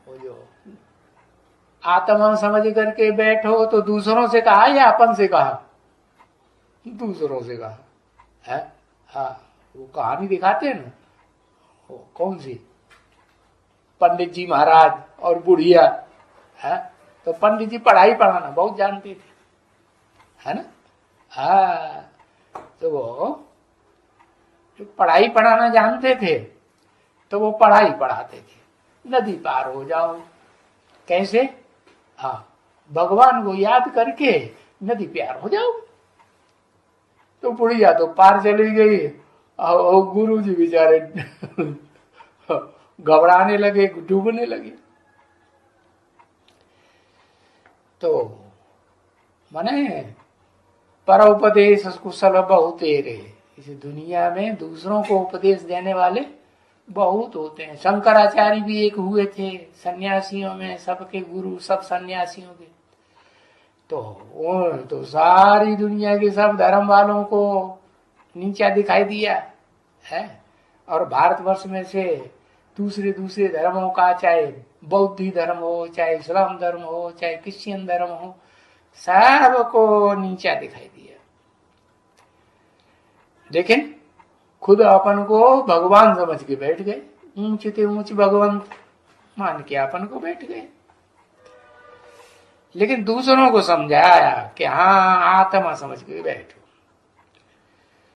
वो जो आत्मा समझ करके बैठो तो दूसरों से कहा या अपन से कहा? दूसरों से कहा है। हाँ, वो कहानी दिखाते हैं ना, वो कौन सी, पंडित जी महाराज और बुढ़िया है। तो पंडित जी पढ़ाई पढ़ाना बहुत जानते थे, है ना। हाँ, तो वो जो पढ़ाई पढ़ाना जानते थे तो वो पढ़ाई पढ़ाते थे, नदी पार हो जाओ। कैसे? हाँ, भगवान को याद करके नदी पार हो जाओ। तो बुढ़िया तो पार चली गई और गुरु जी बेचारे घबराने लगे, डूबने लगे। तो माने परोपदेश कुशल बहुतेरे, इस दुनिया में दूसरों को उपदेश देने वाले बहुत होते हैं। शंकराचार्य भी एक हुए थे सन्यासियों में, सबके गुरु सब सन्यासियों के। तो वो तो सारी दुनिया के सब धर्म वालों को नीचा दिखाई दिया है। और भारतवर्ष में से दूसरे दूसरे धर्मों का, चाहे बौद्ध धर्म हो, चाहे इस्लाम धर्म हो, चाहे क्रिश्चियन धर्म हो, सबको नीचा दिखाई दिया। लेकिन खुद अपन को भगवान समझ के बैठ गए, ऊंच ते ऊंच भगवंत मान के अपन को बैठ गए। लेकिन दूसरों को समझाया कि हाँ, आत्मा समझ के बैठो।